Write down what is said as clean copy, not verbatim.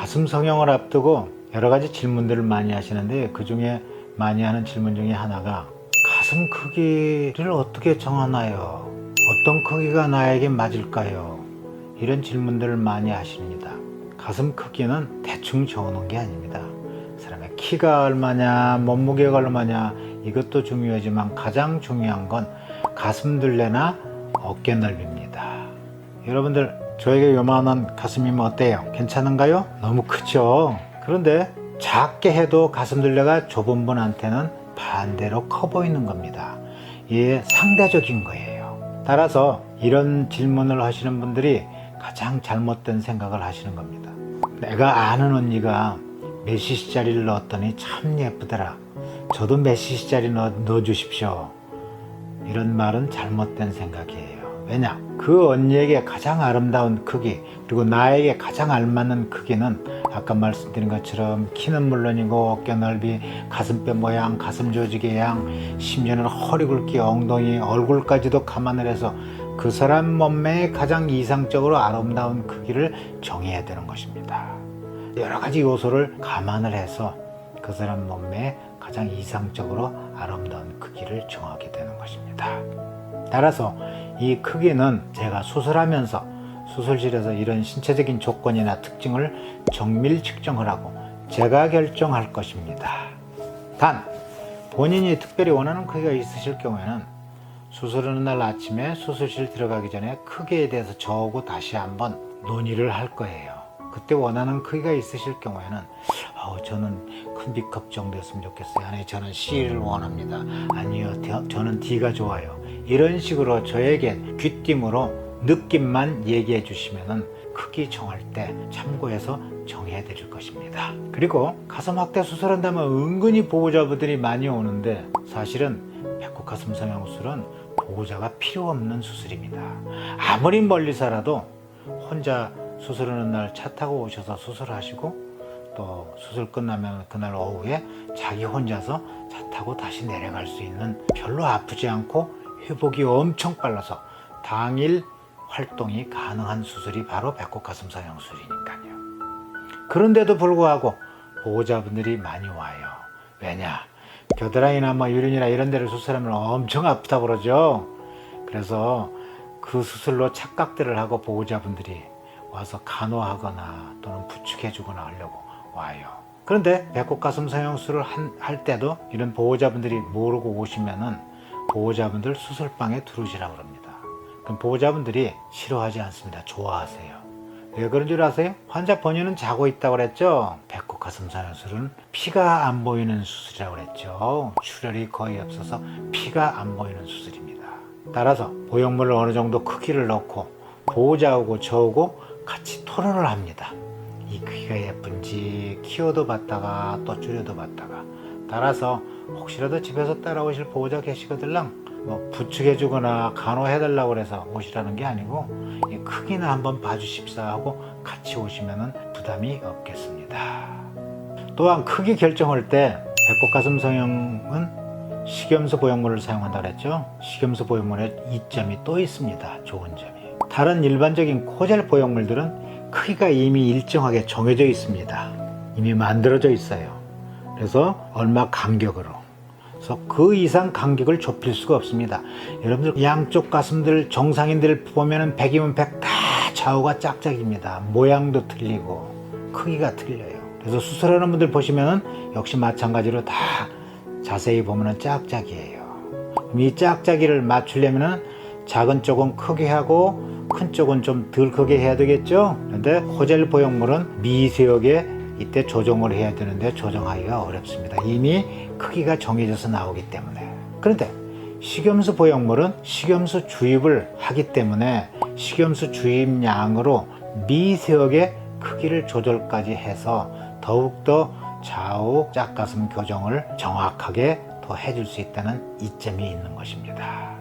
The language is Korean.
가슴 성형을 앞두고 여러 가지 질문들을 많이 하시는데, 그 중에 많이 하는 질문 중에 하나가 가슴 크기를 어떻게 정하나요? 어떤 크기가 나에게 맞을까요? 이런 질문들을 많이 하십니다. 가슴 크기는 대충 정하는 게 아닙니다. 사람의 키가 얼마냐, 몸무게가 얼마냐, 이것도 중요하지만 가장 중요한 건 가슴 둘레나 어깨 넓이입니다. 여러분들, 저에게 요만한 가슴이면 어때요? 괜찮은가요? 너무 크죠? 그런데 작게 해도 가슴 둘레가 좁은 분한테는 반대로 커 보이는 겁니다. 이게 상대적인 거예요. 따라서 이런 질문을 하시는 분들이 가장 잘못된 생각을 하시는 겁니다. 내가 아는 언니가 몇 cc짜리를 넣었더니 참 예쁘더라. 저도 몇 cc짜리 넣어주십시오. 이런 말은 잘못된 생각이에요. 왜냐? 그 언니에게 가장 아름다운 크기, 그리고 나에게 가장 알맞는 크기는 아까 말씀드린 것처럼 키는 물론이고 어깨 넓이, 가슴뼈 모양, 가슴 조직의 양, 심지어는 허리 굵기, 엉덩이, 얼굴까지도 감안을 해서 그 사람 몸매에 가장 이상적으로 아름다운 크기를 정해야 되는 것입니다. 여러 가지 요소를 감안을 해서 그 사람 몸매에 가장 이상적으로 아름다운 크기를 정하게 되는 것입니다. 따라서 이 크기는 제가 수술하면서 수술실에서 이런 신체적인 조건이나 특징을 정밀 측정을 하고 제가 결정할 것입니다. 단, 본인이 특별히 원하는 크기가 있으실 경우에는 수술하는 날 아침에 수술실 들어가기 전에 크기에 대해서 저하고 다시 한번 논의를 할 거예요. 그때 원하는 크기가 있으실 경우에는 저는 큰 B컵 정도였으면 좋겠어요. 아니, 저는 C를 원합니다. 아니요, 저는 D가 좋아요. 이런 식으로 저에게 귀띔으로 느낌만 얘기해 주시면은 크기 정할 때 참고해서 정해 드릴 것입니다. 그리고 가슴 확대 수술한다면 은근히 보호자분들이 많이 오는데, 사실은 배꼽 가슴 성형술은 보호자가 필요 없는 수술입니다. 아무리 멀리 살아도 혼자 수술하는 날 차 타고 오셔서 수술하시고, 또 수술 끝나면 그날 오후에 자기 혼자서 차 타고 다시 내려갈 수 있는, 별로 아프지 않고 회복이 엄청 빨라서 당일 활동이 가능한 수술이 바로 배꼽 가슴 성형술이니까요. 그런데도 불구하고 보호자분들이 많이 와요. 왜냐? 겨드랑이나 유륜이나 이런 데를 수술하면 엄청 아프다고 그러죠. 그래서 그 수술로 착각들을 하고 보호자분들이 와서 간호하거나 또는 부축해주거나 하려고 와요. 그런데 배꼽 가슴 성형술을 할 때도 이런 보호자분들이 모르고 오시면은 보호자분들 수술방에 들어오시라고 합니다. 그럼 보호자분들이 싫어하지 않습니다. 좋아하세요. 왜 그런 줄 아세요? 환자 본인은 자고 있다고 그랬죠. 배꼽 가슴 성형술은 피가 안 보이는 수술이라고 그랬죠. 출혈이 거의 없어서 피가 안 보이는 수술입니다. 따라서 보형물을 어느 정도 크기를 넣고 보호자하고 저하고 같이 토론을 합니다. 이 크기가 예쁜지 키워도 봤다가 또 줄여도 봤다가. 따라서 혹시라도 집에서 따라오실 보호자 계시거들랑 부축해주거나 간호해달라고 해서 오시라는 게 아니고, 이 크기나 한번 봐주십사 하고 같이 오시면 부담이 없겠습니다. 또한 크기 결정할 때 배꼽 가슴 성형은 식염수 보형물을 사용한다고 했죠. 식염수 보형물에 이점이 또 있습니다. 좋은 점이. 다른 일반적인 코젤 보형물들은 크기가 이미 일정하게 정해져 있습니다. 이미 만들어져 있어요. 그래서 얼마 간격으로. 그래서 그 이상 간격을 좁힐 수가 없습니다. 여러분들 양쪽 가슴들 정상인들 보면은 100이면 100 다 좌우가 짝짝입니다. 모양도 틀리고 크기가 틀려요. 그래서 수술하는 분들 보시면은 역시 마찬가지로 다 자세히 보면은 짝짝이에요. 이 짝짝이를 맞추려면은 작은 쪽은 크게 하고 큰 쪽은 좀 덜 크게 해야 되겠죠. 그런데 코젤 보형물은 미세하게 이때 조정을 해야 되는데 조정하기가 어렵습니다. 이미 크기가 정해져서 나오기 때문에. 그런데 식염수 보형물은 식염수 주입을 하기 때문에 식염수 주입량으로 미세하게 크기를 조절까지 해서 더욱더 좌우 짝가슴 교정을 정확하게 더 해줄 수 있다는 이점이 있는 것입니다.